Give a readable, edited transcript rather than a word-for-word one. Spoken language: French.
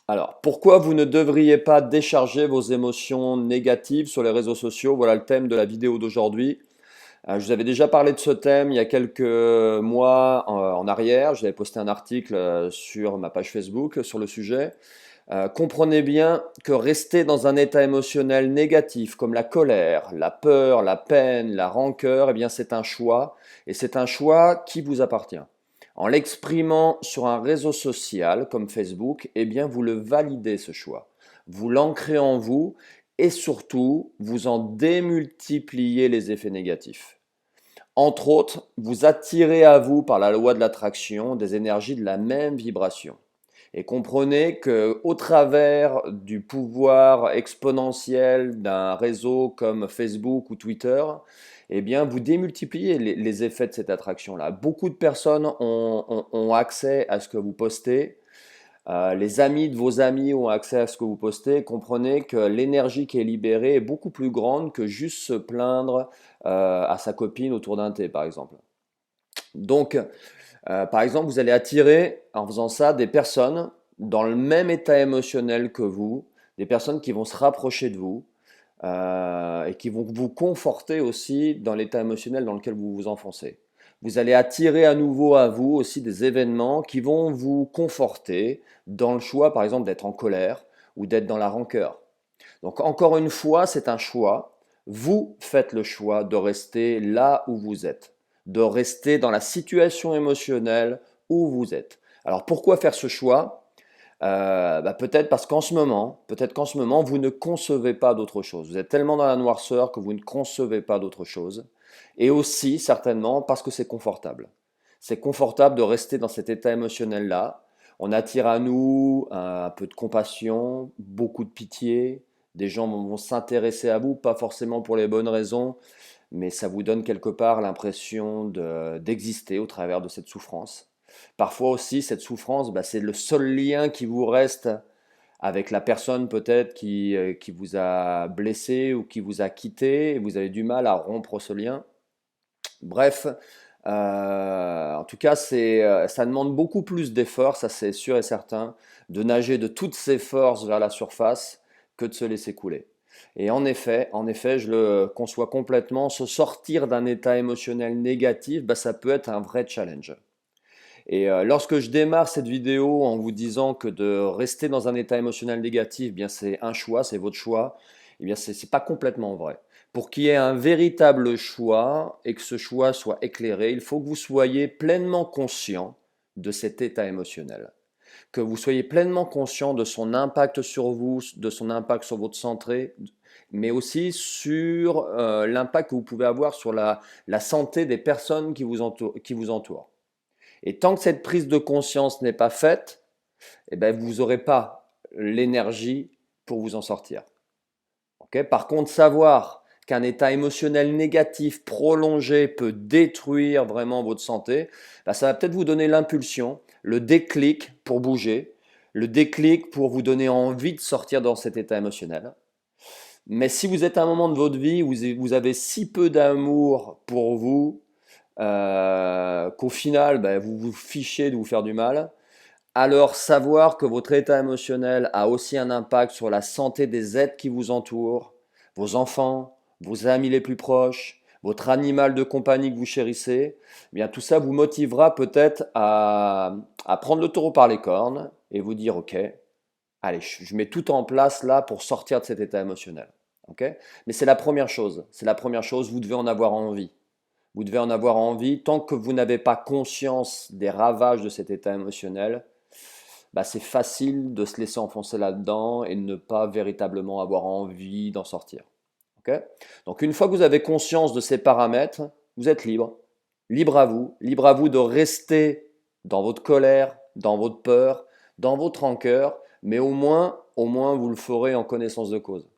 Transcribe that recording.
Alors, pourquoi vous ne devriez pas décharger vos émotions négatives sur les réseaux sociaux? Voilà le thème de la vidéo d'aujourd'hui. Je vous avais déjà parlé de ce thème il y a quelques mois en arrière. J'avais posté un article sur ma page Facebook sur le sujet. Comprenez bien que rester dans un état émotionnel négatif comme la colère, la peur, la peine, la rancœur, eh bien c'est un choix et c'est un choix qui vous appartient. En l'exprimant sur un réseau social comme Facebook, eh bien vous le validez ce choix. Vous l'ancrez en vous et surtout vous en démultipliez les effets négatifs. Entre autres, vous attirez à vous par la loi de l'attraction des énergies de la même vibration. Et comprenez que au travers du pouvoir exponentiel d'un réseau comme Facebook ou Twitter, eh bien, vous démultipliez les effets de cette attraction-là. Beaucoup de personnes ont accès à ce que vous postez. Les amis de vos amis ont accès à ce que vous postez. Comprenez que l'énergie qui est libérée est beaucoup plus grande que juste se plaindre à sa copine autour d'un thé, par exemple. Donc, par exemple, vous allez attirer, en faisant ça, des personnes dans le même état émotionnel que vous, des personnes qui vont se rapprocher de vous et qui vont vous conforter aussi dans l'état émotionnel dans lequel vous vous enfoncez. Vous allez attirer à nouveau à vous aussi des événements qui vont vous conforter dans le choix, par exemple, d'être en colère ou d'être dans la rancœur. Donc, encore une fois, c'est un choix. Vous faites le choix de rester là où vous êtes, de rester dans la situation émotionnelle où vous êtes. Alors, pourquoi faire ce choix? Peut-être qu'en ce moment, vous ne concevez pas d'autre chose. Vous êtes tellement dans la noirceur que vous ne concevez pas d'autre chose. Et aussi, certainement, parce que c'est confortable. C'est confortable de rester dans cet état émotionnel-là. On attire à nous un peu de compassion, beaucoup de pitié. Des gens vont s'intéresser à vous, pas forcément pour les bonnes raisons, mais ça vous donne quelque part l'impression d'exister au travers de cette souffrance. Parfois aussi, cette souffrance, c'est le seul lien qui vous reste avec la personne peut-être qui vous a blessé ou qui vous a quitté, et vous avez du mal à rompre ce lien. Bref, en tout cas, ça demande beaucoup plus d'efforts, ça c'est sûr et certain, de nager de toutes ses forces vers la surface que de se laisser couler. Et en effet, je le conçois complètement, se sortir d'un état émotionnel négatif, ça peut être un vrai challenge. Et lorsque je démarre cette vidéo en vous disant que de rester dans un état émotionnel négatif, bien c'est un choix, c'est votre choix, eh bien c'est pas complètement vrai. Pour qu'il y ait un véritable choix et que ce choix soit éclairé, il faut que vous soyez pleinement conscient de cet état émotionnel, que vous soyez pleinement conscient de son impact sur vous, de son impact sur votre santé, mais aussi sur l'impact que vous pouvez avoir sur la santé des personnes qui vous entourent. Et tant que cette prise de conscience n'est pas faite, eh ben, vous n'aurez pas l'énergie pour vous en sortir. Okay. Par contre, savoir qu'un état émotionnel négatif prolongé peut détruire vraiment votre santé, ça va peut-être vous donner l'impulsion, le déclic pour bouger, le déclic pour vous donner envie de sortir dans cet état émotionnel. Mais si vous êtes à un moment de votre vie où vous avez si peu d'amour pour vous, qu'au final, vous vous fichez de vous faire du mal, alors savoir que votre état émotionnel a aussi un impact sur la santé des êtres qui vous entourent, vos enfants, vos amis les plus proches, votre animal de compagnie que vous chérissez, eh bien tout ça vous motivera peut-être à prendre le taureau par les cornes et vous dire ok, allez, je mets tout en place là pour sortir de cet état émotionnel. Okay. Mais c'est la première chose, vous devez en avoir envie. Vous devez en avoir envie. Tant que vous n'avez pas conscience des ravages de cet état émotionnel, c'est facile de se laisser enfoncer là-dedans et de ne pas véritablement avoir envie d'en sortir. Okay. Donc une fois que vous avez conscience de ces paramètres, vous êtes libre. Libre à vous de rester dans votre colère, dans votre peur, dans votre rancœur, mais au moins vous le ferez en connaissance de cause.